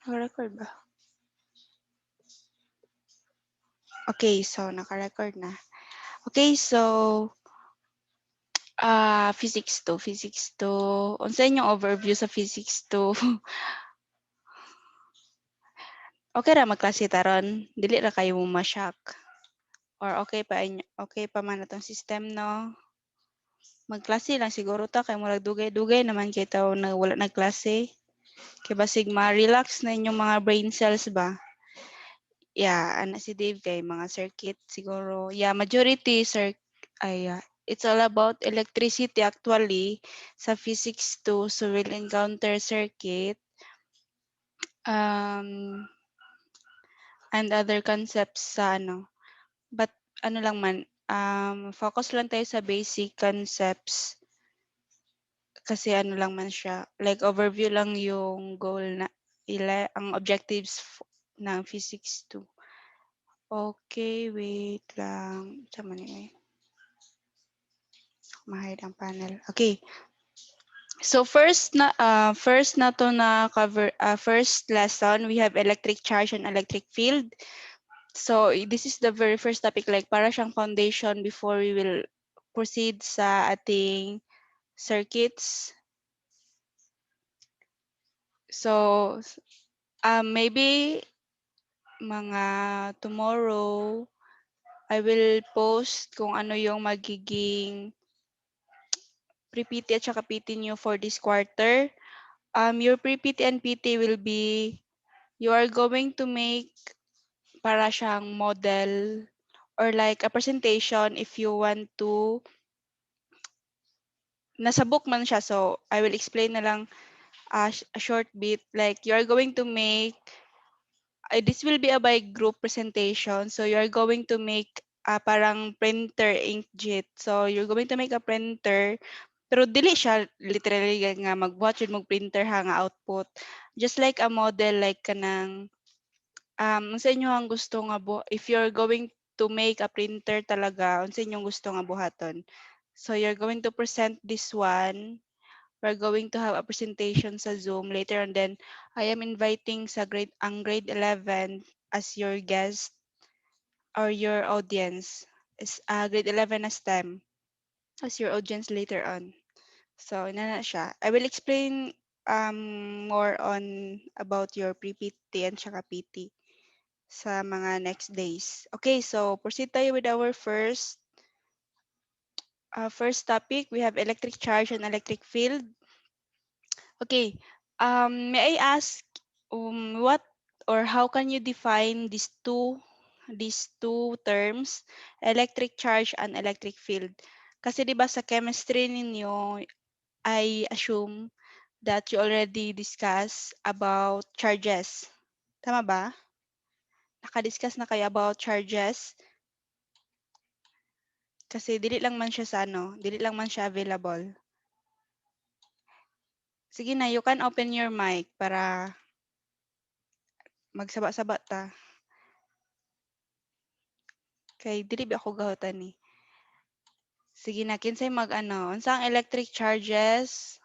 Naka-record ba? Okay, so naka-record na. Okay, so physics 2, physics 2. Unsa inyong overview sa physics 2? Okay ra magklase taron, dili ra kayo mo ma-shock. Or okay pa man atong system no. Magklase lang siguro ta kay murag dugay-dugay naman kay tawo na wala nagklase. Kay basig ma-relax na inyong mga brain cells ba. Yeah, ana si Dave kay mga circuit siguro. Yeah, majority it's all about electricity actually sa physics 2, so we'll encounter circuit um and other concepts sa ano. But ano lang man, focus lang tayo sa basic concepts kasi ano lang man siya, like overview lang yung goal na ang objectives ng physics 2. Okay, wait lang. Sama ni mahide ang panel. Okay. So first na to na cover first lesson we have electric charge and electric field. So this is the very first topic like para siyang foundation before we will proceed sa ating circuits. So maybe mga tomorrow I will post kung ano yung magiging pre-PT at saka PT nyo for this quarter. Your pre-PT and PT will be, you are going to make para siyang model or like a presentation if you want to, nasa book man siya. So, I will explain na lang a short bit. Like, you are going to make, this will be a by group presentation. So, you are going to make parang printer inkjet. So, you're going to make a printer. Pero dili siya literally nga magbuhat yun printer ha nga output. Just like a model like kanang sa inyo ang gusto nga if you're going to make a printer talaga, unsa inyong gusto nga buhaton. So you're going to present this one. We're going to have a presentation sa Zoom later and then I am inviting sa grade 11 as your guest or your audience. Is grade 11 as STEM as your audience later on. So, ina na siya. I will explain more on about your pre-PT and saka PT sa mga next days. Okay, so proceed tayo with our first topic. We have electric charge and electric field. Okay, may I ask what or how can you define these two terms, electric charge and electric field? Kasi 'di ba sa chemistry ninyo, I assume that you already discussed about charges. Tama ba? Naka-discuss na kayo about charges? Kasi dili lang man siya sa ano, dili lang man siya available. Sige na, you can open your mic para magsaba-saba ta. Kay dili ba ako gahutan ni. Sige na, kinsay mag-ano, unsang electric charges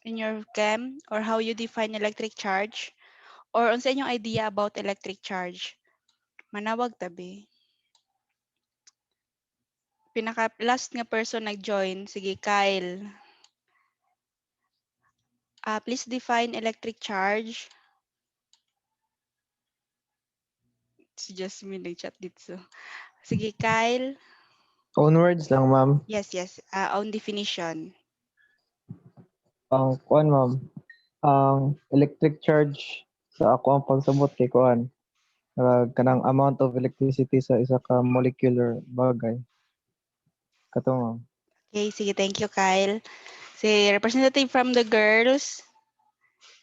in your chem or how you define electric charge or unsa inyong idea about electric charge? Manawag tabi. Pinaka last nga person nag-join, sige Kyle. Please define electric charge. Si Jasmine nag-chat dito. Sige Kyle. Onwards lang, ma'am. Yes. Own definition. Ang kuan, ma'am. Ang electric charge sa ako ang pagsabot kay kuan. Kanang amount of electricity sa isa ka molecular bagay. Kato, ma'am. Okay, sige, thank you Kyle. Si representative from the girls.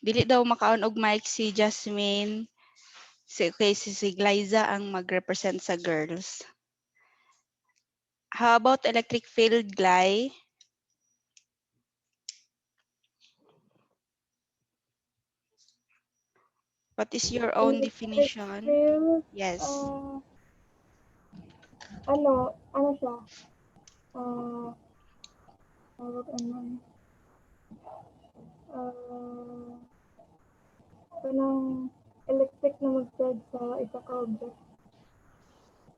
Dili daw makaon og mic si Jasmine. Si Glyza ang mag-represent sa girls. How about electric field, Gly? What is your own Electric definition? field, Yes. ano siya? Tawag ano? Kanang electric na mag-charge sa isa ka object.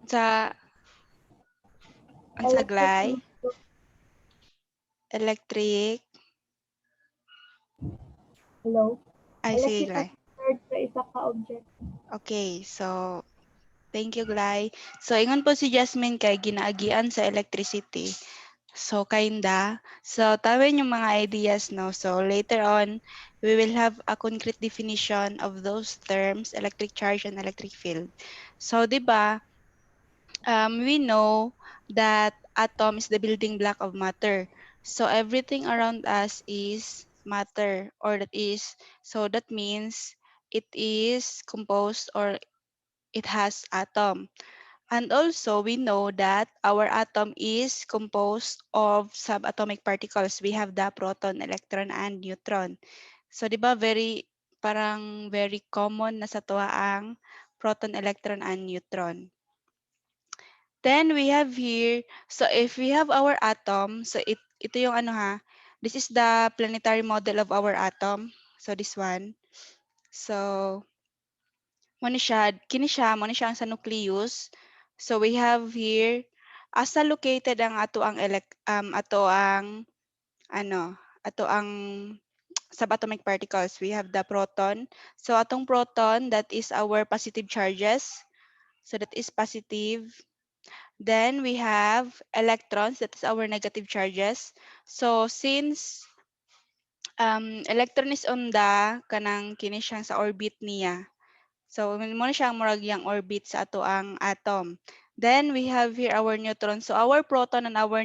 Sa ang Electric saglay, na mag-charge. electric, Hello? ay sige Electric na Glay. mag-charge sa isa ka object. Okay, so thank you Glay. So ingon po si Jasmine kay ginaagian sa electricity. So kinda. So tawin yung mga ideas no. So later on we will have a concrete definition of those terms, electric charge and electric field. So 'di ba, we know that atom is the building block of matter. So everything around us is matter, or that means it is composed, or it has atom. And also we know that our atom is composed of subatomic particles. We have the proton, electron, and neutron. So 'di ba very common na sa tuwa ang proton, electron, and neutron. Then we have here, so if we have our atom, so ito yung ano ha, this is the planetary model of our atom. So this one. So mo ni siya ang sa nucleus. So we have here, asa located ang ato ang ano, ato ang subatomic particles. We have the proton. So atong proton, that is our positive charges. So that is positive. Then we have electrons, that is our negative charges. So since electron is on the kanang kini siyang sa orbit niya. So mo na siyang murag yang orbit sa ato ang atom. Then we have here our neutron. So our proton and our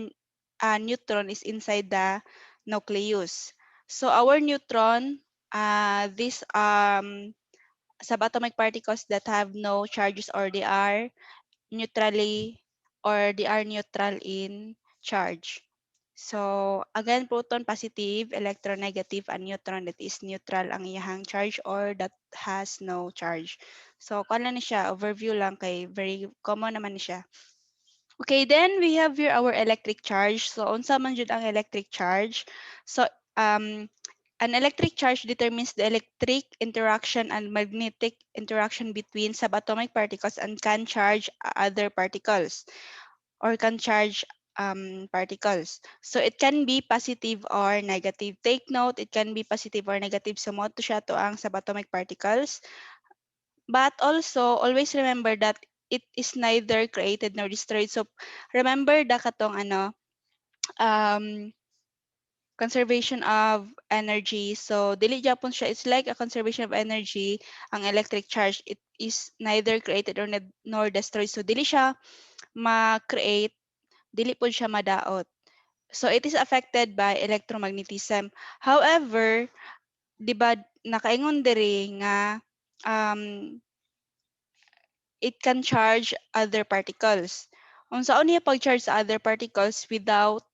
neutron is inside the nucleus. So our neutron, these subatomic particles that have no charges, or they are neutrally, or they are neutral in charge. So again, proton positive, electron negative, and neutron that is neutral ang iyahang charge, or that has no charge. So kung ni siya, overview lang kay very common naman ni siya. Okay, then we have here our electric charge. So unsa man jud ang electric charge? So an electric charge determines the electric interaction and magnetic interaction between subatomic particles and can charge other particles, or can charge particles. So it can be positive or negative. Take note, it can be positive or negative. So mo to siya to ang subatomic particles. But also, always remember that it is neither created nor destroyed. So remember da katong um, conservation of energy. So dili gyapon siya, it's like a conservation of energy. Ang electric charge, it is neither created or nor destroyed. So dili siya ma-create, dili po siya madaot. So it is affected by electromagnetism. However, di ba nakaingon diri nga um, it can charge other particles. Unsaon niya pag-charge sa other particles without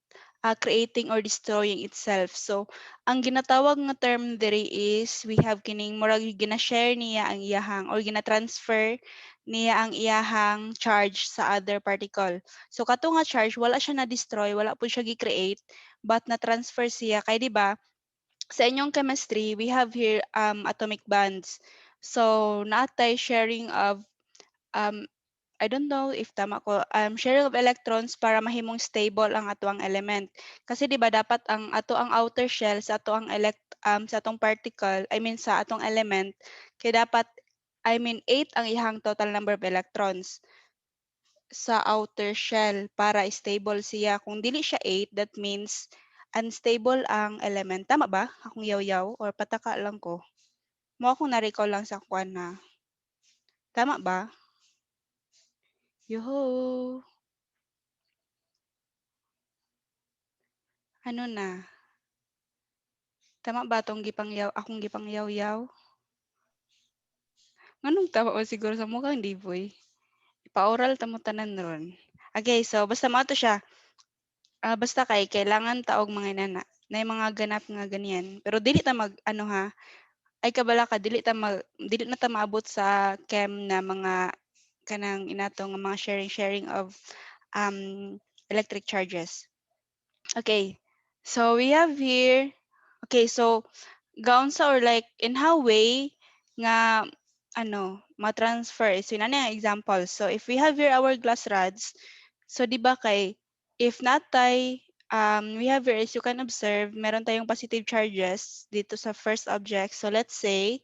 creating or destroying itself. So, ang ginatawag nga term diri is we have kining murag gina-share niya ang iyahang, or gina-transfer niya ang iyahang charge sa other particle. So kato nga charge wala siya na-destroy, wala po siya gi-create, but na-transfer siya kay di ba sa inyong chemistry we have here atomic bonds. So naatay sharing of um I don't know if tama ko, sharing of electrons para mahimong stable ang atoang element. Kasi 'di ba dapat ang ato ang outer shell sa ato ang sa atong particle, I mean sa atong element, kay dapat, I mean 8 ang ihang total number of electrons sa outer shell para stable siya. Kung dili siya 8, that means unstable ang element. Tama ba? Akong yaw-yaw or pataka lang ko. Mo akong na-recall lang sa kwan na. Tama ba? Yuhu! Ano na? Tama ba tong akong gipangyaw-yaw? Nganong tawa o siguro sa mukhang di boy. Ipa-oral ta mo tanan ron. Okay, so basta mao to siya. Basta kay kailangan ta og mga inana. Nay mga ganap nga ganyan. Pero dili ta mag ano ha, ay kabala ka dili na ta maabot sa chem na mga kanang inato nga mga sharing of electric charges. Okay. So we have here, okay, so gaunsa, or like in how way nga ma-transfer. So yun na yung example. So if we have here our glass rods, so di ba kay if natay we have here as you can observe, meron tayong positive charges dito sa first object. So let's say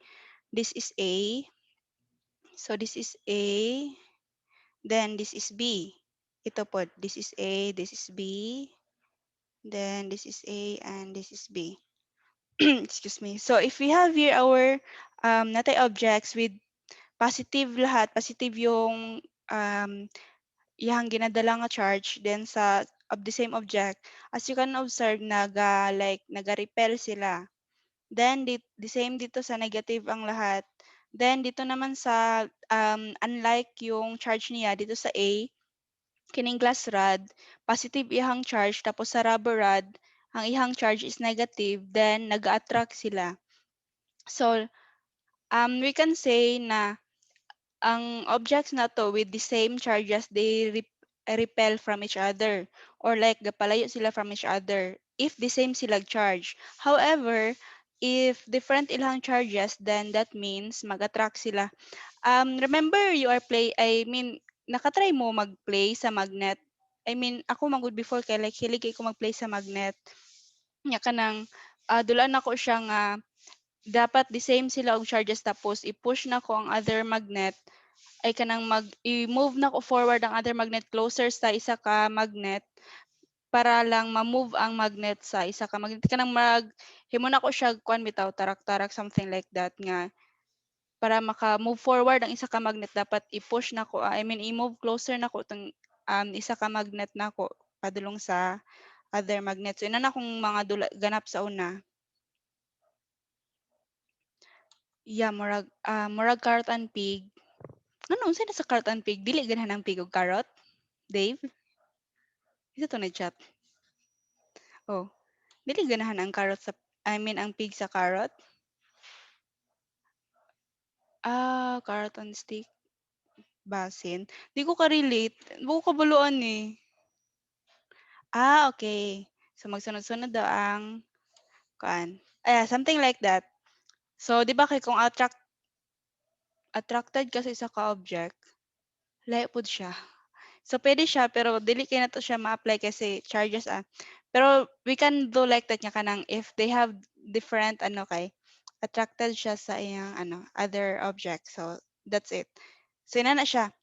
this is A. So this is A, then this is B. Ito po, this is A, this is B, then this is A, and this is B. Excuse me. So if we have here our natay objects with positive lahat, positive yung iyang ginadala nga charge, then sa of the same object, as you can observe, naga-repel sila. Then the same dito sa negative ang lahat. Then dito naman sa unlike yung charge niya dito sa A, kining glass rod, positive ihang charge, tapos sa rubber rod, ang ihang charge is negative, then nag-attract sila. So, we can say na ang objects na to with the same charges, they repel from each other, or like gapalayo sila from each other if the same sila charge. However, if different ilang charges, then that means mag-attract sila. Remember you are nakatry mo mag-play sa magnet? Ako magud before kay like hilig kay ko mag-play sa magnet. Nya kanang dulaan ako siya nga dapat the same sila og charges, tapos i-push na ko ang other magnet, ay kanang i-move na ko forward ang other magnet closer sa isa ka magnet para lang ma-move ang magnet sa isa ka magnet. Kanang himo na ko siya kuan bitaw tarak-tarak, something like that, nga para maka-move forward ang isa ka magnet dapat i-push na ko, i-move closer na ko tong isa ka magnet na ko padulong sa other magnet. So ina na akong mga ganap sa una. Yeah, murag carrot and pig. Ano unsa na sa carrot and pig? Dili ganahan ang pig og carrot, Dave? Isa to na chat. Oh, dili ganahan ang carrot ang pig sa carrot. Carrot and stick, basin. Di ko ka-relate. Di ko kabuluan eh. Okay. So magsunod-sunod daw ang something like that. So, di ba kay kung attracted ka sa isa ka object, lahi pud siya. So, pwede siya, pero dili kay na to siya ma-apply kasi charges Pero we can do like that nga kanang if they have different attracted siya sa iyang other object. So, that's it. So, ina na siya.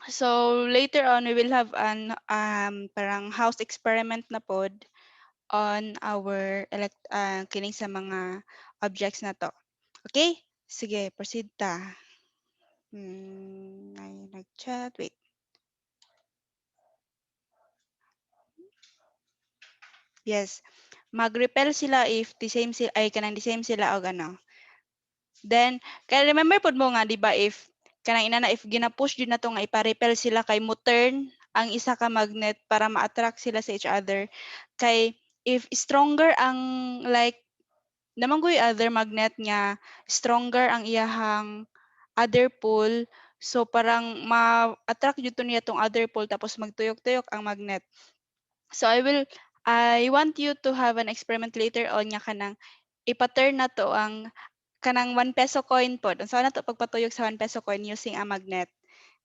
So, later on, we will have an parang house experiment na pod on our kining sa mga objects na to. Okay? Sige, proceed ta. Ay, nag-chat. Wait. Yes. Mag-repel sila if the same sila, kanang the same sila og Then, kaya remember pod mo nga, di ba, if kanang ina na if gina-push din na to nga ipa-repel sila kay mo turn ang isa ka magnet para ma-attract sila sa each other. Kay if stronger ang naman ko'y other magnet nga stronger ang iyahang other pole, so parang ma-attract jud to niya tong other pole tapos magtuyok-tuyok ang magnet. So I want you to have an experiment later on nga kanang ipa-turn na to ang kanang 1 peso coin pod. Unsa na to pagpatuyok sa 1 peso coin using a magnet.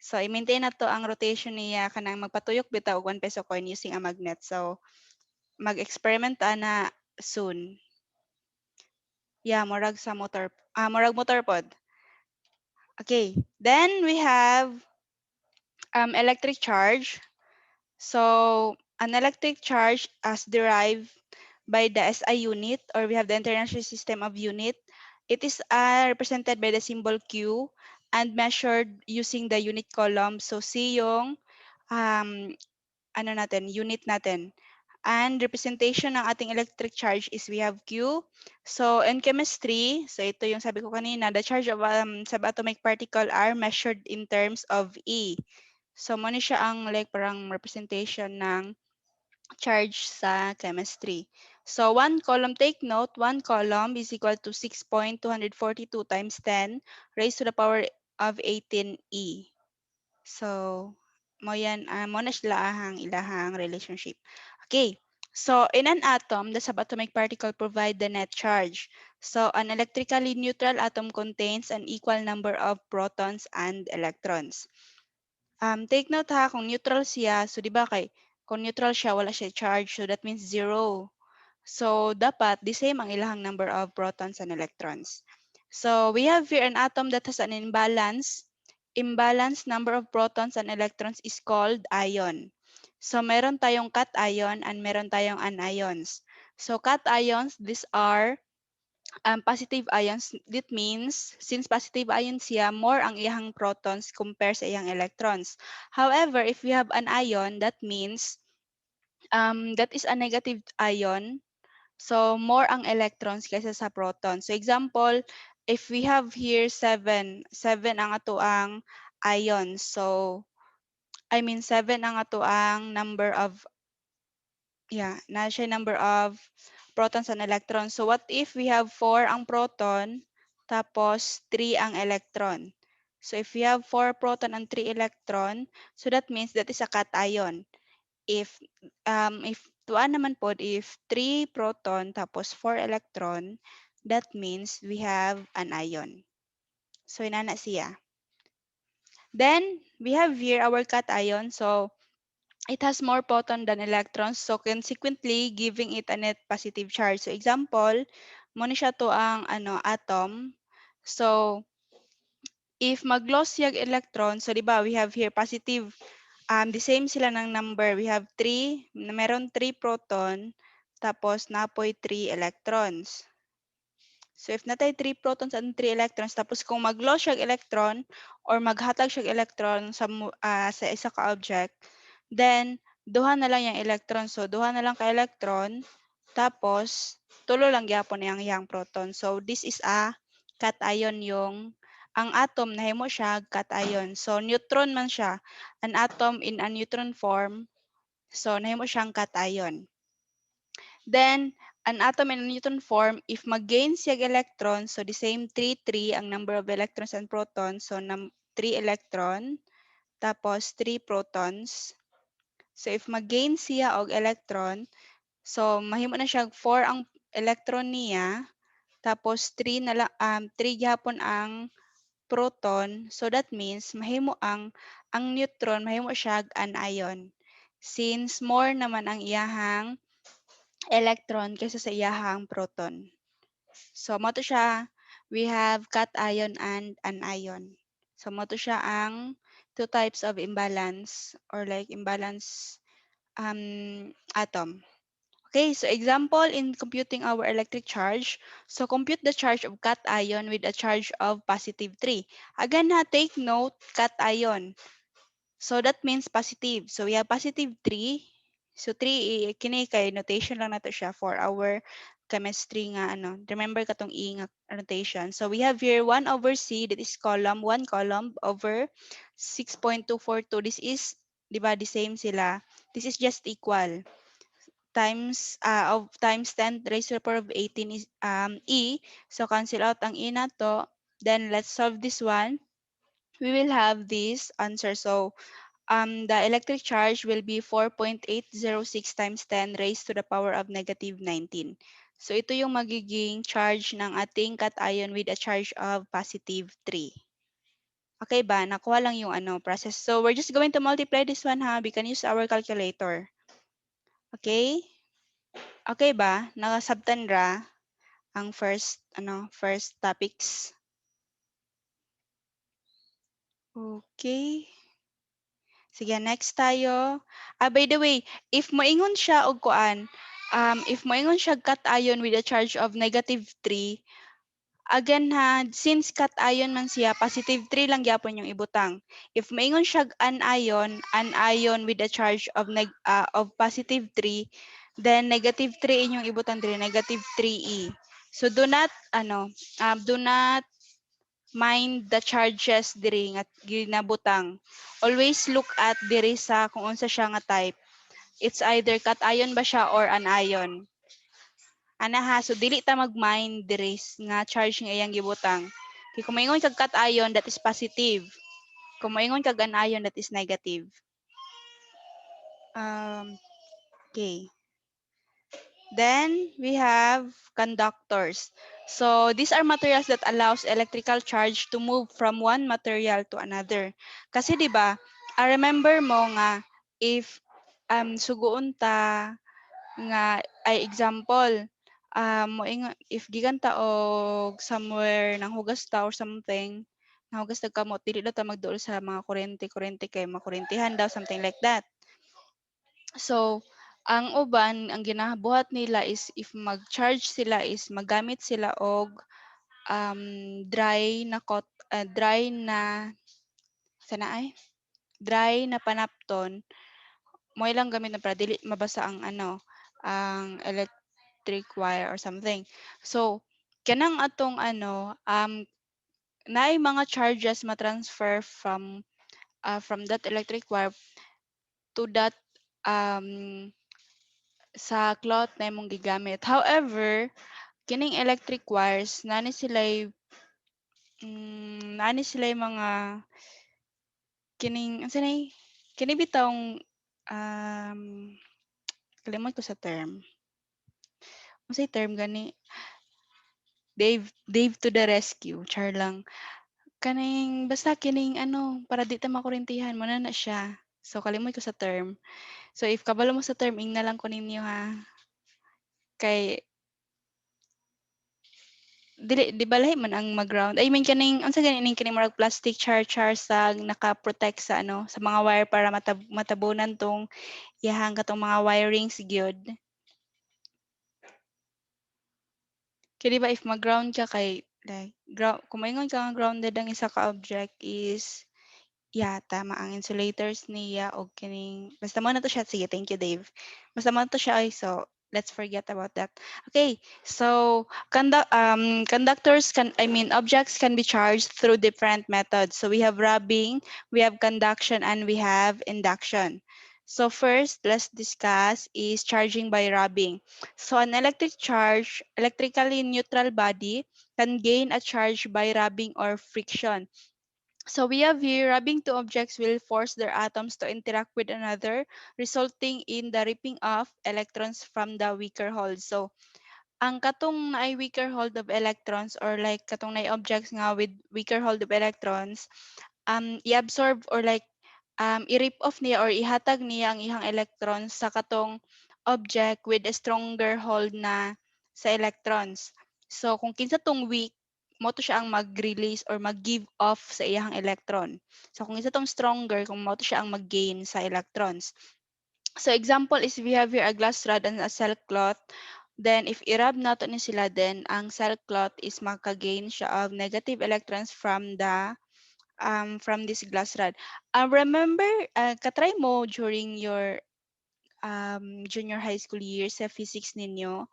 So i-maintain na to ang rotation niya kanang magpatuyok bitaw og 1 peso coin using a magnet. So mag-experiment ana soon. Yeah, murag motor pod. Okay, then we have electric charge. So an electric charge as derived by the SI unit, or we have the International System of Unit. It is represented by the symbol Q and measured using the unit column. So C yung um, unit natin. And representation ng ating electric charge is we have Q. So in chemistry, so ito yung sabi ko kanina, the charge of subatomic particle are measured in terms of E. So mo ni siya ang parang representation ng charge sa chemistry. So one column, take note, one column is equal to 6.242 times 10 raised to the power of 18 E. So mo yan, mo na sila ilahang relationship. Okay. So in an atom, the subatomic particle provide the net charge. So an electrically neutral atom contains an equal number of protons and electrons. Take note ha, kung neutral siya, so di ba kung neutral siya, wala siya charge, so that means zero. So dapat the same ang ilahang number of protons and electrons. So we have here an atom that has an imbalanced number of protons and electrons is called ion. So meron tayong cation and meron tayong anions. So cations, these are positive ions. That means, since positive ions siya, more ang iyang protons compare sa iyang electrons. However, if we have an ion, that means that is a negative ion. So, more ang electrons kaysa sa protons. So, example, if we have here 7 ang ato ang ions. So, I mean 7 ang ato ang number of, na siya number of protons and electrons. So, what if we have 4 ang proton, tapos 3 ang electron? So, if we have 4 proton and 3 electron, so that means that is a cation. If tuan naman po, if 3 proton tapos 4 electron, that means we have an ion. So, inana siya. Then, we have here our cation. So, it has more proton than electrons. So, consequently, giving it a net positive charge. So, example, mo ni siya to ang atom. So, if mag-loss yung electron, so di ba, we have here positive, the same sila ng number. We have 3, meron 3 proton, tapos napoy 3 electrons. So if natay 3 protons and 3 electrons, tapos kung mag-loss yung electron or maghatag siya electron sa isa ka object, then duha na lang yung electron. So duha na lang ka electron, tapos tulo lang gyapon yang proton. So this is a cation yung ang atom nahimo siya cation. So neutron man siya, an atom in a neutron form. So nahimo siyang cation. Then, an atom in a neutron form, if mag-gain siya electrons, so the same 3, 3 ang number of electrons and protons, so 3 electron, tapos 3 protons. So if mag-gain siya og electron, so mahimo na siya 4 ang electron niya, tapos 3 na lang 3 gyapon ang proton. So that means mahimo ang neutron mahimo siya an ion. Since more naman ang iyahang electron kaysa sa iyahang proton. So, mo to siya, we have cation and anion. So, mo to siya ang two types of imbalance or like imbalance atom. Okay, so example in computing our electric charge. So, compute the charge of cation with a charge of positive 3. Again, take note, cation. So that means positive. So we have positive 3. So 3, kini kay notation lang nato siya for our chemistry nga Remember katong E nga notation. So we have here 1 over C, that is column, 1 column over 6.242. This is, di ba, the same sila. This is just equal. Times 10 raised to the power of 18 is E. So cancel out ang E nato. Then let's solve this one. We will have this answer. So the electric charge will be 4.806 times 10 raised to the power of negative 19. So ito yung magiging charge ng ating cation with a charge of positive 3. Okay ba? Nakuha lang yung process. So we're just going to multiply this one ha. We can use our calculator. Okay? Okay ba? Nakasabtan ang first topics. Okay. Sige, next tayo. By the way, if moingon siya og kuan, if moingon siya cation with a charge of negative 3, again ha, since cation man siya, positive 3 lang gyapon yung ibutang. If moingon siya an ion with a charge of positive 3, then negative 3 inyong ibutang dire, negative 3e. So do not mind the charges diri nga ginabutang. Always look at diri sa kung unsa siya nga type. It's either cation ba siya or anion. Ana ha, so dili ta mag-mind diri nga charge nga iyang gibutang. Kay kung maingon kag cation, that is positive. Kung maingon kag anion, that is negative. Okay. Then we have conductors. So these are materials that allows electrical charge to move from one material to another. Kasi 'di ba, remember mo nga if suguon ta nga ay example moingon if gikan ta og somewhere nang hugas ta or something nahugas tag kamot dili daw ta magduol sa mga kuryente kay makurentehan daw something like that. So, ang uban, ang ginabuhat nila is if mag-charge sila is magamit sila og dry na dry na sana ay dry na panapton mo ilang gamit na para dili mabasa ang ang electric wire or something. So, kanang atong naay mga charges ma-transfer from that electric wire to that um sa cloth na imong gigamit. However, kining electric wires nani sila'y mga kining unsa nay kini bitawng um kalimot ko sa term. Unsay term gani? Dave to the rescue. Char lang. Kaning basta kining para di ta makurintihan mo na siya. So kalimot ko sa term. So if kabalo mo sa term ing na lang ko ninyo ha. Kay dili di balay man ang mag-ground. I mean kaning unsa gani ning kining murag plastic char sa naka-protect sa sa mga wire para matabunan tong iyahang katong mga wirings gyud. Kaya di ba if mag-ground ka kay like kung maingon ka nga grounded ang isa ka object is tama ang insulators niya o kining basta mo na to siya. Sige, thank you Dave. Basta mo na to siya ay so let's forget about that. Okay, so conductors objects can be charged through different methods. So we have rubbing, we have conduction, and we have induction. So first, let's discuss is charging by rubbing. So an electrically neutral body can gain a charge by rubbing or friction. So we have here rubbing two objects will force their atoms to interact with another, resulting in the ripping off electrons from the weaker hold. So ang katong naay weaker hold of electrons or like katong naay objects nga with weaker hold of electrons, i-absorb or like i-rip off niya or ihatag niya ang ihang electrons sa katong object with a stronger hold na sa electrons. So kung kinsa tong weak, mo to siya ang mag-release or mag-give off sa iyang electron. So kung isa tong stronger, kung mo to siya ang mag-gain sa electrons. So example is we have here a glass rod and a silk cloth. Then if i-rub nato ni sila, then ang silk cloth is maka-gain siya of negative electrons from this glass rod. Remember, katry mo during your junior high school years sa physics ninyo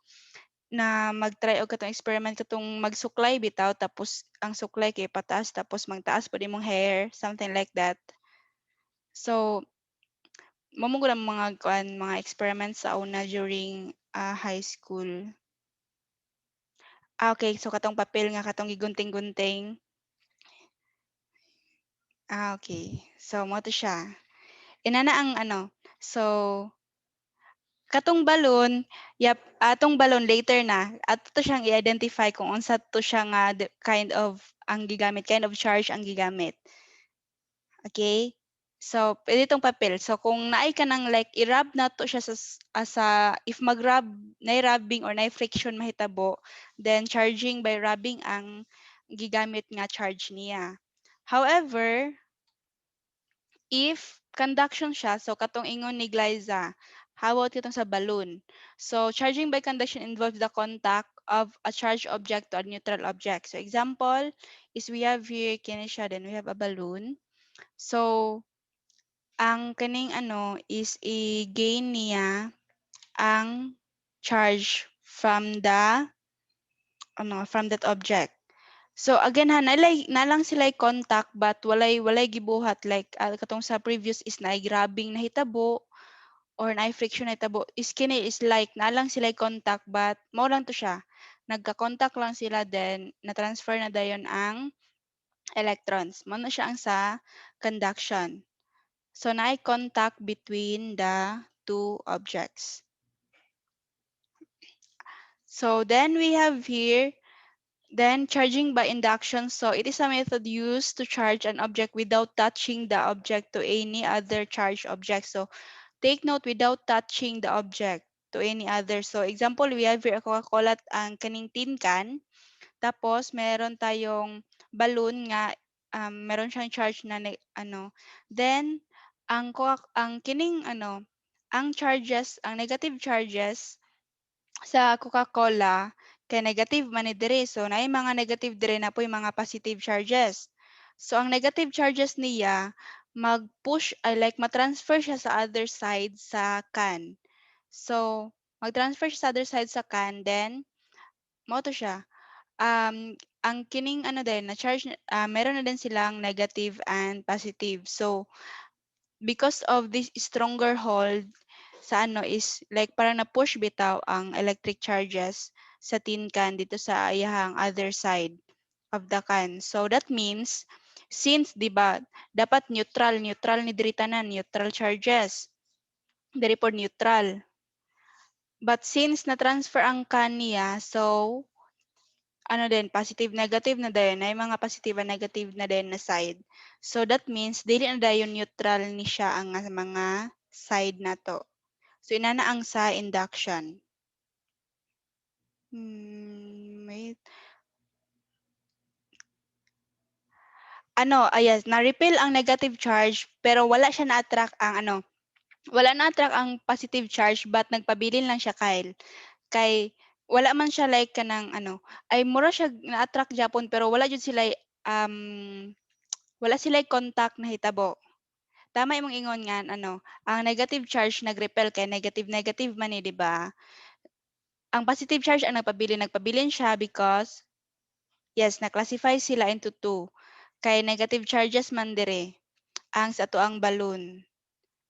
na mag-try og katong experiment katong magsuklay bitaw tapos ang suklay kay pataas tapos magtaas pud imong hair, something like that. So, mamo gud ang mga experiments sa una during high school. Okay, so katong papel nga katong gigunting-gunting. Okay. So, mo to siya. Inana ang so katong balon, atong balon later na ato to siyang i-identify kung unsa to siya nga kind of ang gigamit, kind of charge ang gigamit. Okay? So, pwede itong papel. So, kung naay ka nang like, i-rub na to siya if mag-rub, na-rubbing or na-friction mahitabo, then charging by rubbing ang gigamit nga charge niya. However, if conduction siya, so katong ingon ni Glyza, how about kitong sa balloon? So, charging by conduction involves the contact of a charged object to a neutral object. So, example is we have here, kini siya, then we have a balloon. So, ang kaning is i-gain niya ang charge from from that object. So again ha, nalang sila contact but walay gibuhat like katong sa previous is na grabbing na hitabo or na friction na hitabo is kini is like nalang sila contact but mao lang to siya. Nagka-contact lang sila then na-transfer na dayon ang electrons. Mao na siya ang sa conduction. So naay contact between the two objects. So then we have here, then charging by induction. So it is a method used to charge an object without touching the object to any other charged object. So take note, without touching the object to any other. So example, we have here a Coca-Cola ang kaning tin can. Tapos meron tayong balloon nga, meron siyang charge na ano. Then ang kining ano, ang charges, ang negative charges sa Coca-Cola kay negative man ni diri. So naay mga negative diri na po'y mga positive charges. So ang negative charges niya mag-push like ma-transfer siya sa other side sa can. So mag-transfer siya sa other side sa can, then mao to siya. Ang kining ano din na charge, meron na din silang negative and positive. So because of this stronger hold sa ano is like parang na-push bitaw ang electric charges sa tin can dito sa iyahang other side of the can. So that means since 'di ba dapat neutral ni diri tanan, neutral charges. Diri pod neutral. But since na-transfer ang can niya, so ano din, positive, negative na dayon, ay mga positive and negative na din na side. So that means, dili na dayon neutral ni siya ang mga side na to. So inana ang sa induction. Wait. Ano, yes, na-repel ang negative charge, pero wala siya na-attract ang ano, wala na-attract ang positive charge, but nagpabilin lang siya, Kyle. Kay, wala man siya like kanang ano, ay mura siya na-attract Japon, pero wala jud sila, wala sila contact na hitabo. Tama imong ingon nga ano, ang negative charge nag-repel kay negative man di ba? Ang positive charge ang nagpabilin siya because yes, na-classify sila into two. Kay negative charges man dire ang sa tuang balloon.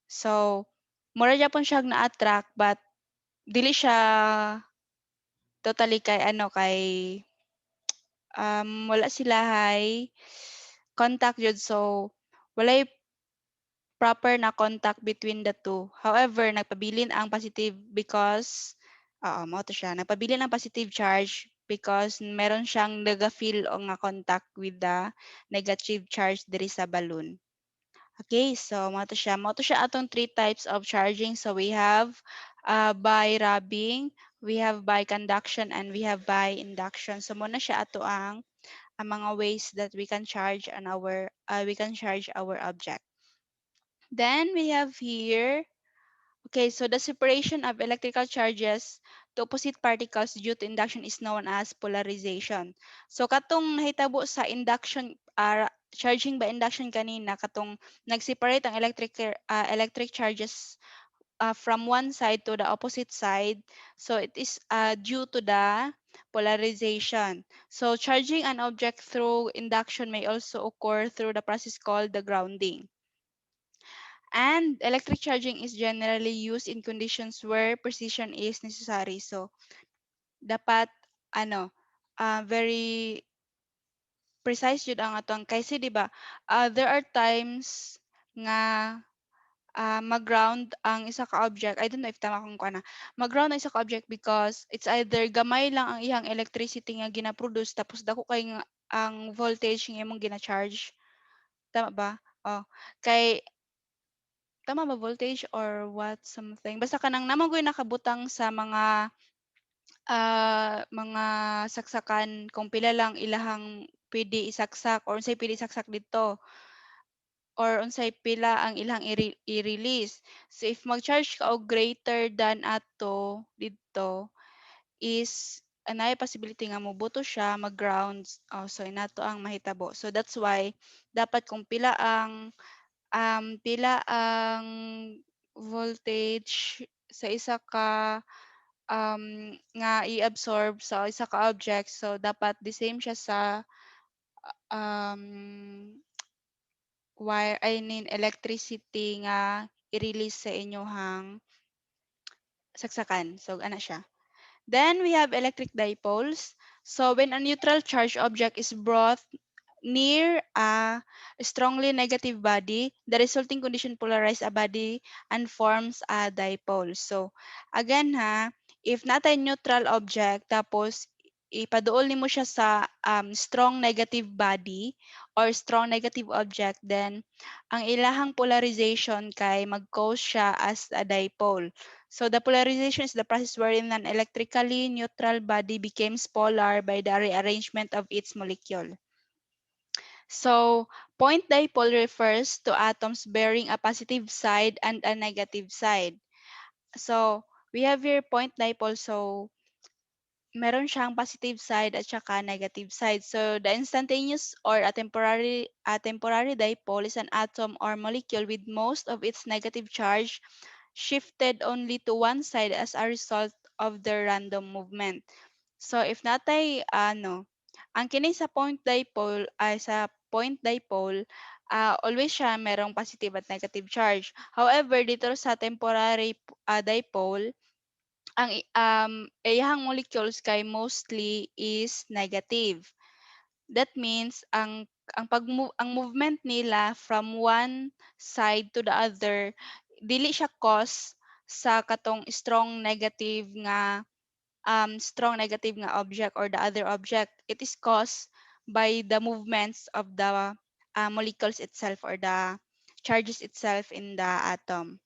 So, mura gyapon siya na-attract but dili siya totally kay ano kay wala sila hay contact jud, so walay proper na contact between the two. However, nagpabilin ang positive because, mao to siya. Nagpabilin ang positive charge because meron siyang naga-feel o nga contact with the negative charge diri sa balloon. Okay, so mao to siya. Mao to siya atong three types of charging. So we have by rubbing, we have by conduction, and we have by induction. So muna siya ato ang mga ways that we can charge our object. Then we have here, okay, so the separation of electrical charges to opposite particles due to induction is known as polarization. So katong nahitabo sa induction, charging by induction kanina, katong nag-separate ang electric charges from one side to the opposite side. So it is due to the polarization. So charging an object through induction may also occur through the process called the grounding. And electric charging is generally used in conditions where precision is necessary. So, dapat, very precise yun ang atong. Kasi, di ba, there are times nga mag-ground ang isa ka object. I don't know if tama kung kuana. Mag-ground ang isa ka object because it's either gamay lang ang iyang electricity nga gina-produce tapos dako kay nga ang voltage nga imong gina-charge. Tama ba? Oh, kay tama ba voltage or what something? Basta kanang namang ko'y nakabutang sa mga saksakan kung pila lang ilahang pwede isaksak or unsay pwede isaksak dito or unsay pila ang ilang i-release. So if mag-charge ka og greater than ato dito is anay possibility nga mobuto siya mag-grounds. Oh, so inato ang mahitabo. So that's why dapat kung pila ang voltage sa isa ka nga i-absorb sa isa ka object, so dapat the same siya sa um, wire, I mean electricity nga i-release sa inyohang saksakan. So ana siya. Then we have electric dipoles. So when a neutral charge object is brought near a strongly negative body, the resulting condition polarizes a body and forms a dipole. So again ha, if natay neutral object tapos ipaduol nimo siya sa strong negative body or strong negative object, then ang ilahang polarization kay mag-cause siya as a dipole. So the polarization is the process wherein an electrically neutral body becomes polar by the rearrangement of its molecule. So point dipole refers to atoms bearing a positive side and a negative side. So we have here point dipole. So meron siyang positive side at saka negative side. So the instantaneous or a temporary dipole is an atom or molecule with most of its negative charge shifted only to one side as a result of the random movement. So if natay ang kini sa point dipole ay sa point dipole, always siya merong positive at negative charge. However, dito sa temporary dipole, ang iyahang molecules kay mostly is negative. That means ang movement nila from one side to the other dili siya cause sa katong strong negative nga object or the other object. It is caused by the movements of the molecules itself or the charges itself in the atom.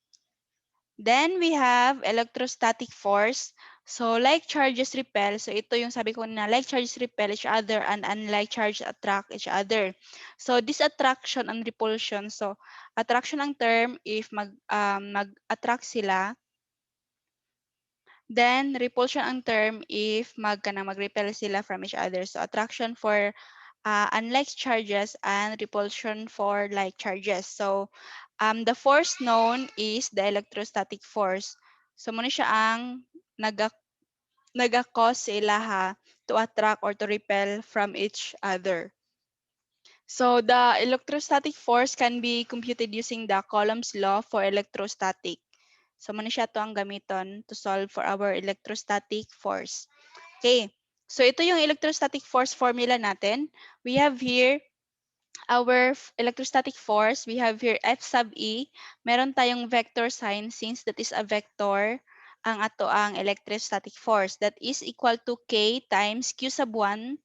Then we have electrostatic force. So like charges repel, so ito yung sabi ko na like charges repel each other and unlike charges attract each other. So this attraction and repulsion. So attraction ang term if mag-attract sila, then repulsion ang term if mag-repel sila from each other. So attraction for unlike charges and repulsion for like charges. So the force known is the electrostatic force. So muna siya ang naga naga-cause sa ilaha to attract or to repel from each other. So the electrostatic force can be computed using the Coulomb's law for electrostatic. So muna siya to ang gamiton to solve for our electrostatic force. Okay. So ito yung electrostatic force formula natin. We have here our electrostatic force. We have here F sub E. Meron tayong vector sign since that is a vector ang ato ang electrostatic force. That is equal to K times Q sub 1,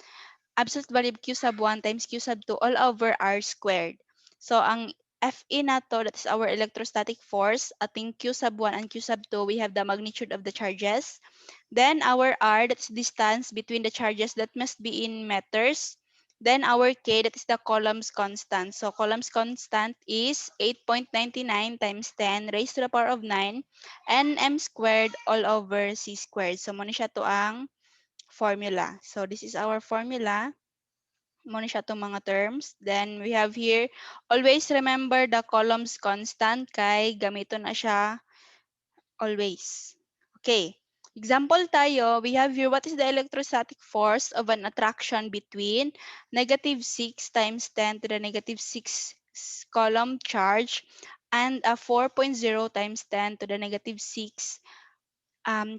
absolute value of Q sub 1 times Q sub 2 all over R squared. So ang Fe nato, that is our electrostatic force. Ating Q sub 1 and Q sub 2, we have the magnitude of the charges. Then our R, that's distance between the charges that must be in meters. Then our K, that is the Coulomb's constant. So Coulomb's constant is 8.99 times 10 raised to the power of 9 and m squared all over c squared. So muna siya to ang formula. So this is our formula. Muna siya to mga terms. Then we have here, always remember the Coulomb's constant kay gamiton na siya always. Okay. Example tayo, we have here what is the electrostatic force of an attraction between negative 6 times 10 to the negative 6 Coulomb charge and a 4.0 times 10 to the negative 6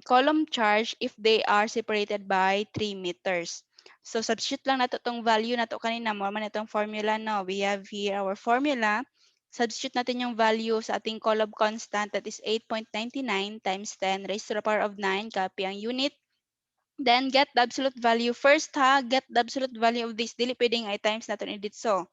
Coulomb charge if they are separated by 3 meters. So substitute lang nato tong value nato kanina mo man itong formula no. We have here our formula. Substitute natin yung value sa ating Coulomb constant, that is 8.99 times 10 raised to the power of 9, copy ang unit. Then get the absolute value. First ha, get the absolute value of this. Dili pwedeng ay times natin edit so.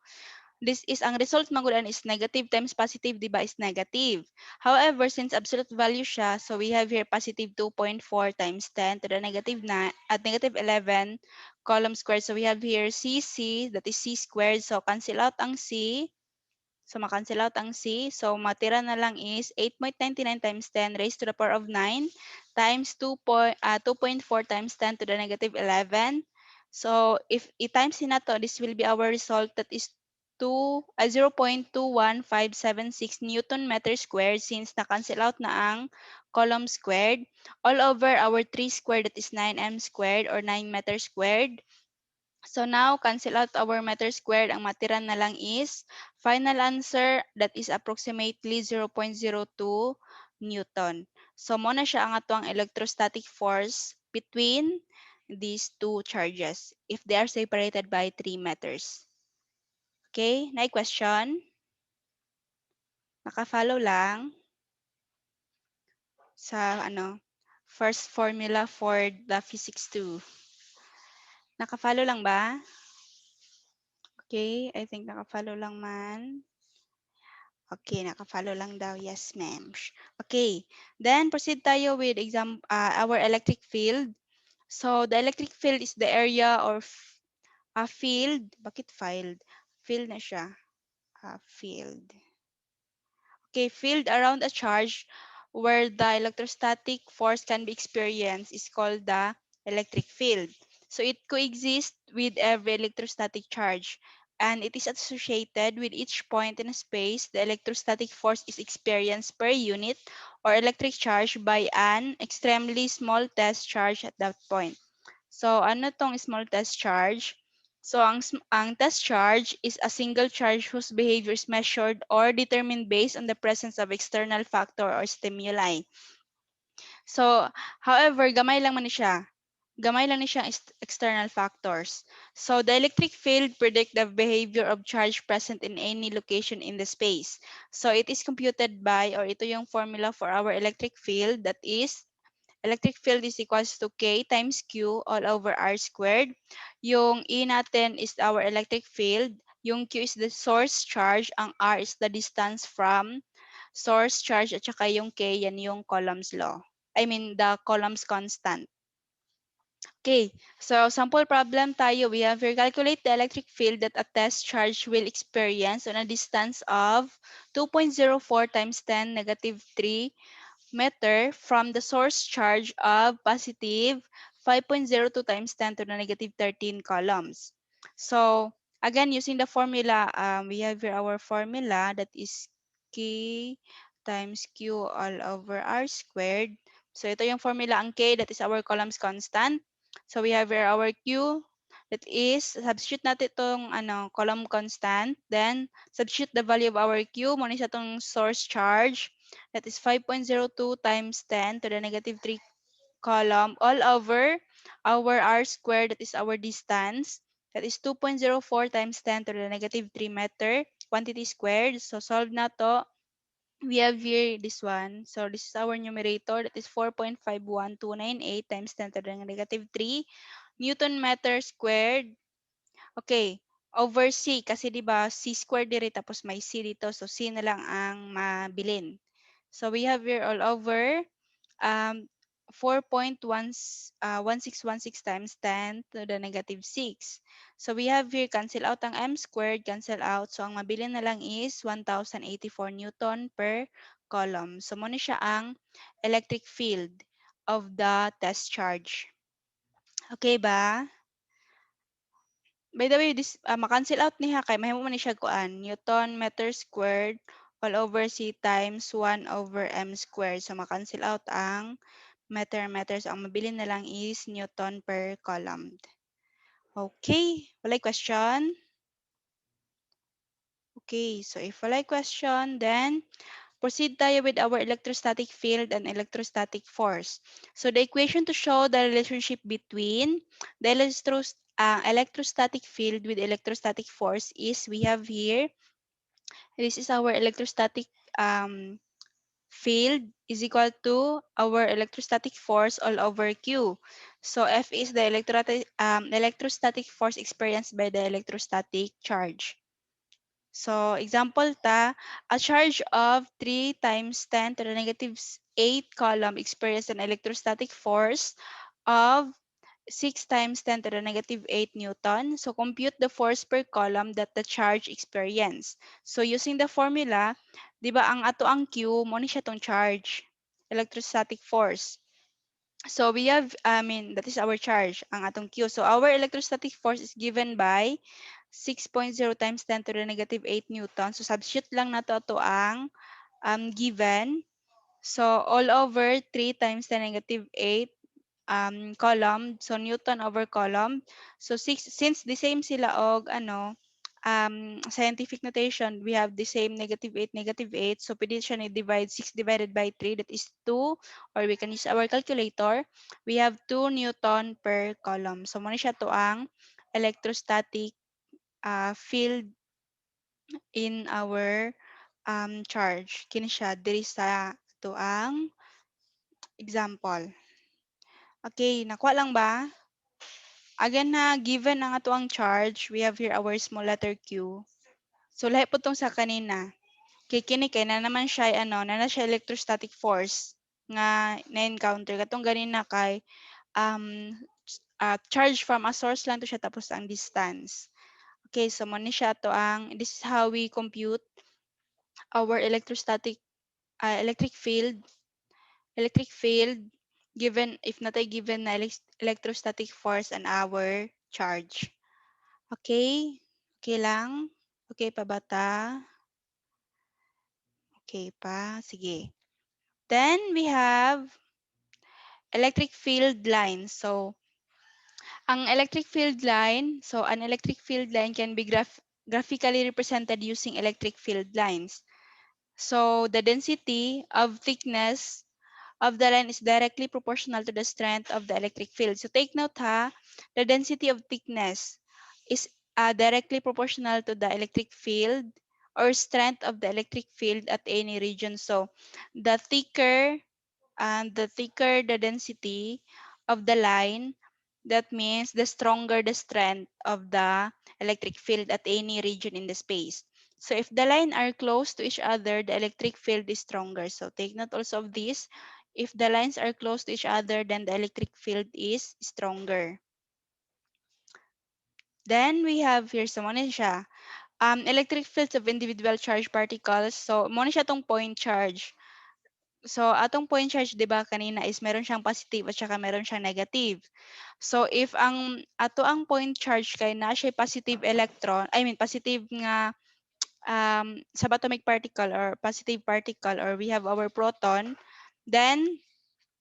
This is ang result magudan is negative times positive, di ba, is negative. However, since absolute value siya, so we have here positive 2.4 times 10 to the negative 9 at negative 11 Coulomb squared. So we have here CC, that is C squared. So cancel out ang C. So makancel out ang C. So matira na lang is 8.99 times 10 raised to the power of 9 times 2.4 times 10 to the negative 11. So if i-times na to, this will be our result, that is 0.21576 Newton meter squared since na-cancel out na ang Coulomb squared all over our 3 squared, that is 9m squared or 9 meter squared. So now, cancel out our meter squared. Ang matira na lang is final answer, that is approximately 0.02 Newton. So muna siya ang atong electrostatic force between these two charges if they are separated by 3 meters. Okay, na question? Naka-follow lang sa first formula for the physics 2. Naka-follow lang ba? Okay, I think naka-follow lang man. Okay, naka-follow lang daw. Yes, ma'am. Okay, then proceed tayo with our electric field. So, the electric field is the area or a field. Bakit field? Field na siya. Field. Okay, field around a charge where the electrostatic force can be experienced is called the electric field. So it coexists with every electrostatic charge and it is associated with each point in a space. The electrostatic force is experienced per unit or electric charge by an extremely small test charge at that point. So, ano tong small test charge? So, ang test charge is a single charge whose behavior is measured or determined based on the presence of external factor or stimuli. So, however, gamay lang man ni siya. Gamay lang ni siyang external factors. So, the electric field predict the behavior of charge present in any location in the space. So, it is computed by, or ito yung formula for our electric field, that is electric field is equals to K times Q all over R squared. Yung E natin is our electric field. Yung Q is the source charge. Ang R is the distance from source charge. At saka yung K, yan yung Coulomb's law. I mean, the Coulomb's constant. Okay, so sample problem tayo. We have here calculate the electric field that a test charge will experience on a distance of 2.04 times 10 negative 3 meter from the source charge of positive 5.02 times 10 to the negative 13 columns. So, again, using the formula, we have here our formula that is K times Q all over R squared. So, ito yung formula. Ang K, that is our columns constant. So, we have here our Q, that is, substitute natin itong column constant. Then, substitute the value of our Q. Muna siya itong source charge. That is 5.02 times 10 to the negative 3 column all over our R squared, that is our distance. That is 2.04 times 10 to the negative 3 meter quantity squared. So solve na to. We have here this one. So this is our numerator. That is 4.51298 times 10 to the negative 3 Newton meter squared. Okay. Over C. Kasi di ba C squared diri tapos may C dito. So C na lang ang mabilin. So we have here all over 4.1616 times 10 to the negative 6. So we have here cancel out ang m squared, cancel out. So ang mabili na lang is 1084 Newton per column. So muna siya ang electric field of the test charge. Okay ba? By the way, this ma-cancel out niya kay mahimo man ni siya kuan Newton meter squared all over C times 1 over m squared. So ma-cancel out ang meter. So ang mabili na lang is Newton per coulomb. Okay, walay question? Okay, so if walay question, then proceed tayo with our electrostatic field and electrostatic force. So the equation to show the relationship between the electrostatic field with electrostatic force is we have here, this is our electrostatic field is equal to our electrostatic force all over Q. So F is the electrostatic force experienced by the electrostatic charge. So example a charge of 3 times 10 to the negative 8 coulomb experienced an electrostatic force of 6 times 10 to the negative 8 Newton. So compute the force per coulomb that the charge experience. So using the formula, di ba ang ato ang Q, mo ni siya tong charge, electrostatic force. So we have, that is our charge, ang atong Q. So our electrostatic force is given by 6.0 times 10 to the negative 8 Newton. So substitute lang na to ang given. So all over 3 times 10 negative 8 column, so Newton over column. So since the same sila og scientific notation, we have the same negative 8. So pwede siya divide 6 divided by 3, that is 2, or we can use our calculator. We have 2 Newton per column. So muna siya to ang electrostatic field in our charge. Kini siya diri sa to ang example. Okay, nakuha lang ba? Again na, given ang atuang charge, we have here our small letter q. So, lahi po tong sa kanina. Kay kini kay na naman siya na siya electrostatic force nga na-encounter. Katong ganina kay charge from a source lang to siya tapos ang distance. Okay, so mo ni siya to this is how we compute our electric field given if natay given na electrostatic force and our charge. Okay? Okay lang? Okay pa ba ta? Okay pa? Sige. Then we have electric field line. So, an electric field line can be graphically represented using electric field lines. So, the density of thickness of the line is directly proportional to the strength of the electric field. So, take note ha, the density of thickness is directly proportional to the electric field or strength of the electric field at any region. So, the thicker the thicker the density of the line, that means the stronger the strength of the electric field at any region in the space. So if the line are close to each other, the electric field is stronger. So take note also of this. If the lines are close to each other, then the electric field is stronger. Then we have here, so mo siya. Electric fields of individual charge particles. So mo siya tong point charge. So, atong point charge, di ba, kanina is meron siyang positive at saka meron siyang negative. So, if ang point charge kay na siya positive electron, positive nga subatomic particle or positive particle or we have our proton, then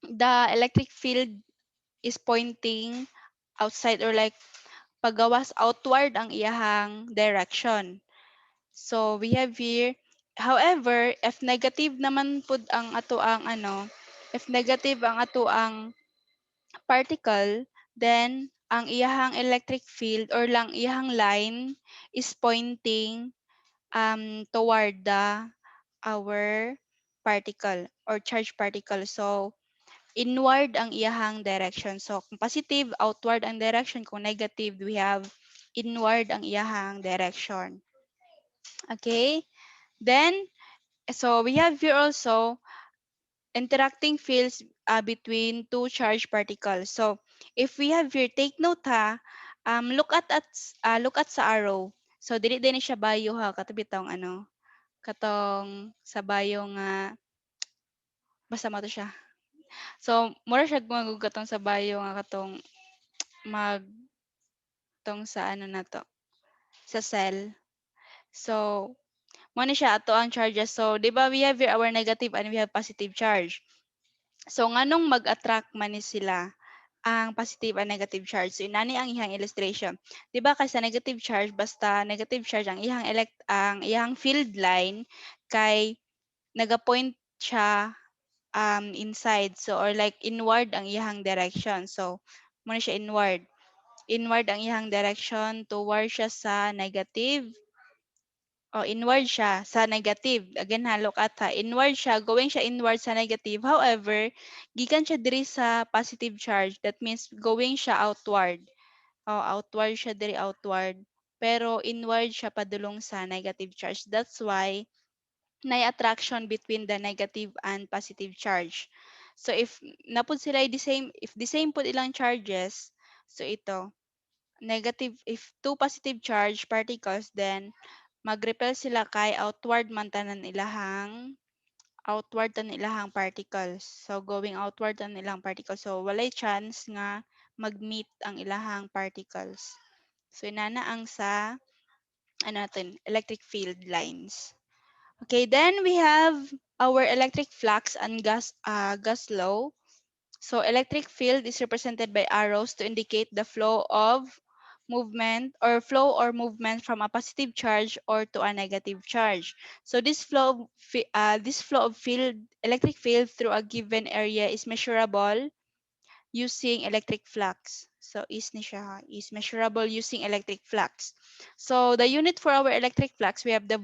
the electric field is pointing outside or like pagawas outward ang iyahang direction. So, we have here, however, if negative naman pud ang ato ang if negative ang ato ang particle, then ang iyahang electric field or lang iyahang line is pointing toward our particle or charged particle. So, inward ang iyahang direction. So, kung positive, outward ang direction. Kung negative, we have inward ang iyahang direction. Okay? Then, so we have here also interacting fields between two charged particles. So if we have here, take note ha, look at sa arrow. So dili din siya bayo ha, katabi tong katong sa bayo nga basta mo to siya. So mura siya magugatong sa bayo nga katong mag tong sa na to, sa cell. So mo ni siya ato ang charges. So, di ba we have here our negative and we have positive charge. So, nganong mag-attract man ni sila ang positive and negative charge. So, inani ang ihang illustration. Di ba kasi sa negative charge, basta negative charge ang ihang field line kay nagapoint siya inside. So, or like inward ang ihang direction. So, muna siya inward. Inward ang ihang direction toward siya sa negative. Oh, inward siya sa negative. Again, ha, look at ha. Inward siya, going siya inward sa negative. However, gikan siya diri sa positive charge. That means going siya outward. Oh, outward siya diri outward. Pero inward siya padulong sa negative charge. That's why may attraction between the negative and positive charge. So if napud sila if the same pud ilang charges, so ito, negative, if two positive charge particles, then mag-repel sila kay outward tanan ilahang particles. So going outward tanan ilang particles. So walay chance nga mag-meet ang ilahang particles. So inana ang sa electric field lines. Okay, then we have our electric flux and gas law. So electric field is represented by arrows to indicate the flow of movement from a positive charge or to a negative charge. So this flow of electric field through a given area is measurable using electric flux. So is measurable using electric flux. So the unit for our electric flux, we have the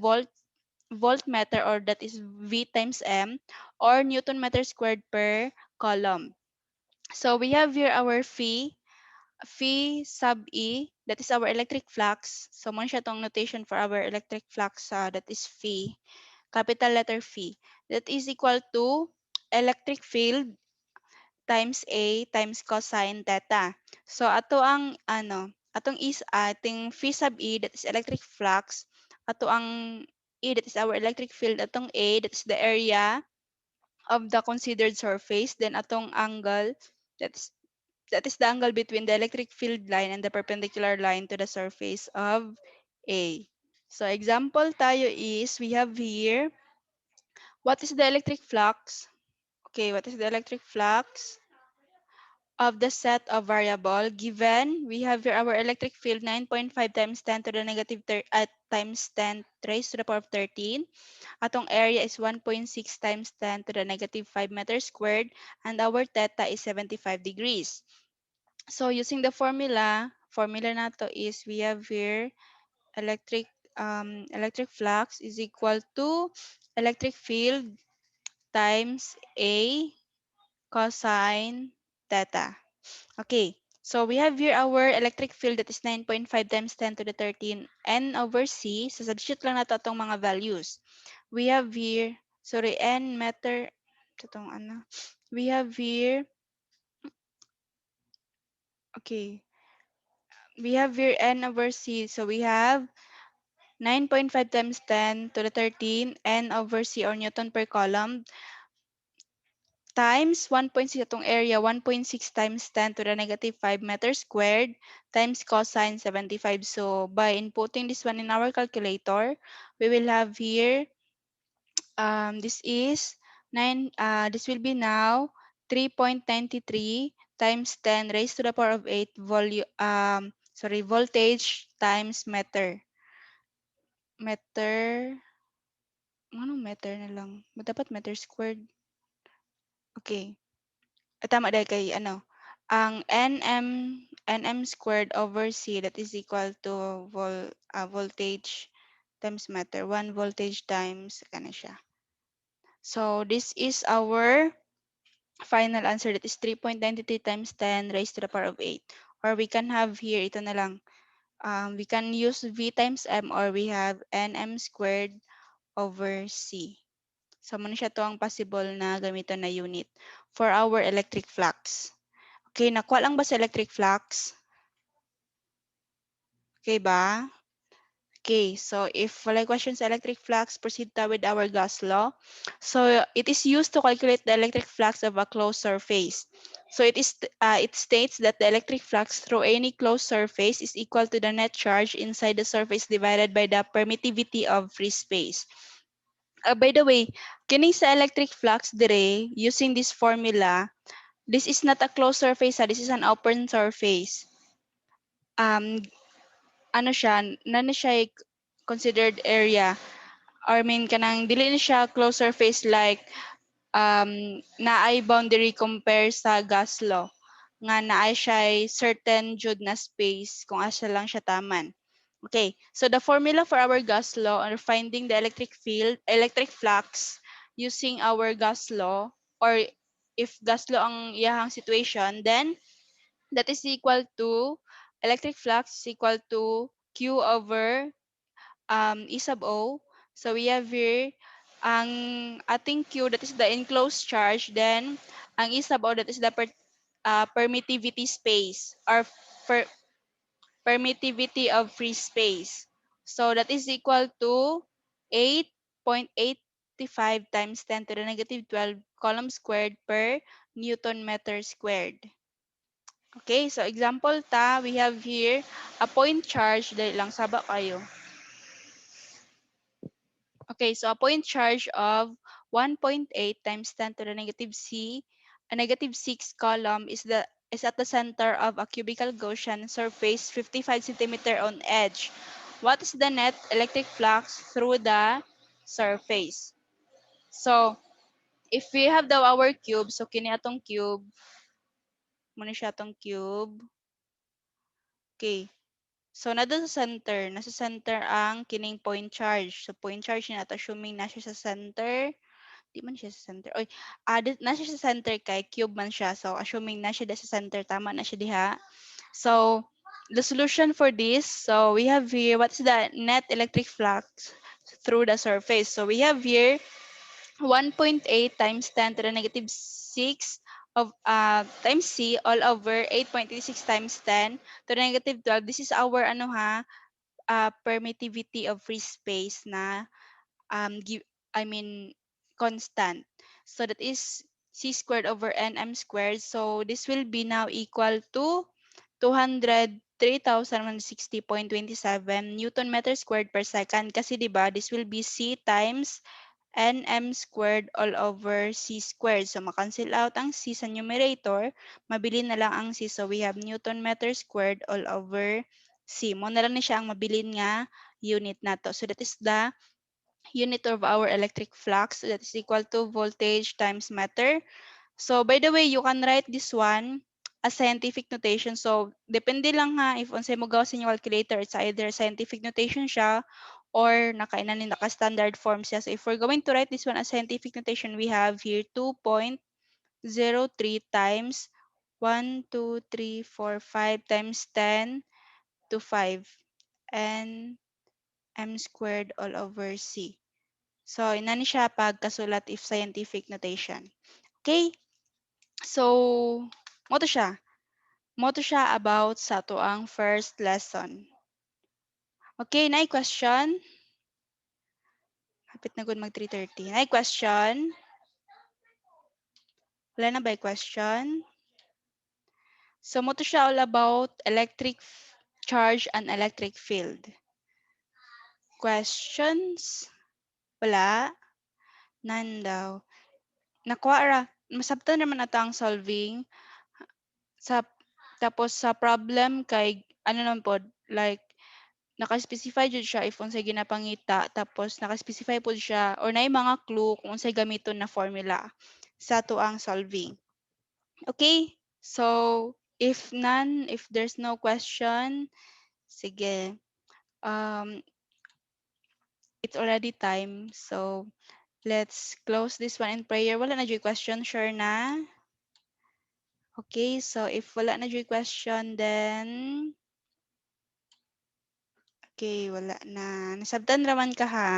voltmeter, or that is V times M, or Newton meter squared per coulomb. So we have here our phi sub E, that is our electric flux. So mo siya tong notation for our electric flux, that is phi, capital letter phi. That is equal to electric field times A times cosine theta. So ato ang atong ating phi sub E, that is electric flux, ato ang E, that is our electric field, atong A, that is the area of the considered surface, then atong angle, that's that is the angle between the electric field line and the perpendicular line to the surface of A. So example tayo is, we have here, what is the electric flux? Okay, what is the electric flux of the set of variable given? We have here our electric field 9.5 times 10 to the negative times 10 raised to the power of 13. Atong area is 1.6 times 10 to the negative 5 meters squared, and our theta is 75 degrees. So using the formula nato is, we have here electric flux is equal to electric field times A cosine theta. Okay, so we have here our electric field, that is 9.5 times 10 to the 13 n over c. So substitute lang nato atong mga values. We have here, sorry, n meter, itong we have here, okay, we have here n over c. So we have 9.5 times 10 to the 13 n over c, or Newton per coulomb, times 1.6 atong area, 1.6 times 10 to the negative 5 meters squared, times cosine 75. So by inputting this one in our calculator, we will have here, this is 9, this will be now 3.93 times 10 raised to the power of 8 voltage times meter. Meter, anong meter na lang? Dapat meter squared. Okay. Tama dahil kay ang nm squared over c, that is equal to voltage times meter. 1 voltage times kana siya. So this is our final answer, that is 3.93 times 10 raised to the power of 8. Or we can have here, ito na lang. We can use v times m, or we have nm squared over c. So muna siya to ang possible na gamiton na unit for our electric flux. Okay, nakuha lang ba sa electric flux? Okay ba? Okay, so if wala questions sa electric flux, proceed ta with our Gauss law. So it is used to calculate the electric flux of a closed surface. So it states that the electric flux through any closed surface is equal to the net charge inside the surface divided by the permittivity of free space. By the way, kining sa electric flux dire, using this formula, this is not a closed surface, this is an open surface. Ano siya, nano siya considered area, or I mean kanang dili ni siya closed surface, like naay boundary compare sa gas law nga naay siya certain jud na space kung asa lang siya taman. Okay, so the formula for our gas law, or finding the electric flux using our gas law, or if gas law ang iyahang situation, then that is equal to, electric flux is equal to Q over E sub O. So we have here ang ating Q, that is the enclosed charge, then ang E sub O, that is the permittivity space, or per, permittivity of free space. So that is equal to 8.85 times 10 to the negative 12 coulomb squared per Newton meter squared. Okay, so example we have here a point charge, dahil lang saba kayo. Okay, so a point charge of 1.8 times 10 to the negative a negative 6 coulomb is at the center of a cubical Gaussian surface 55 centimeter on edge. What is the net electric flux through the surface? So, if we have our cube, so kini atong cube, muna siya atong cube. Okay. So, nasa center ang kining point charge. So, point charge na assuming na siya sa center. Di man siya sa center. Oy, nasa siya sa center kay cube man siya. So, assuming na siya sa center, tama na siya diha. So, the solution for this, so we have here, what's the net electric flux through the surface? So, we have here 1.8 times 10 to the negative 6 of times C all over 8.86 times 10 to the negative 12. This is our ano ha, permittivity of free space na give I mean constant. So that is C squared over nm squared. So this will be now equal to 203,160.27 Newton meter squared per second kasi 'di ba this will be C times nm squared all over c squared. So, makancel out ang c sa numerator, mabili na lang ang c. So, we have Newton meter squared all over c. Mo na lang ni siya ang mabilin nga unit nato. So, that is the unit of our electric flux. So, that is equal to voltage times meter. So, by the way, you can write this one as scientific notation. So, depende lang ha, if unsay mo gawa sa inyong calculator, it's either scientific notation siya or naka-ina ni naka-standard form siya. So, if we're going to write this one as scientific notation, we have here 2.03 times 1, 2, 3, 4, 5 times 10 to 5 and m squared all over c. So, ina ni siya pagkasulat if scientific notation. Okay? So, mo to siya. Mo to siya about sa tuang first lesson. Okay, na question? Hapit na gud mag 3:30. Na question? Wala na ba question? So, mo to siya all about electric charge and electric field. Questions? Wala? None daw. Nakuha ra. Masabtan naman ata ang solving. Sa, tapos sa problem kay, ano naman po, like, naka-specify jud siya if unsay ginapangita tapos naka-specify po siya or naay mga clue kung unsay gamiton na formula sa tuang solving. Okay? So, if there's no question, sige. It's already time. So, let's close this one in prayer. Wala na jud question, sure na? Okay, so if wala na jud question, then okay, wala na. Nasabtan raman ka ha.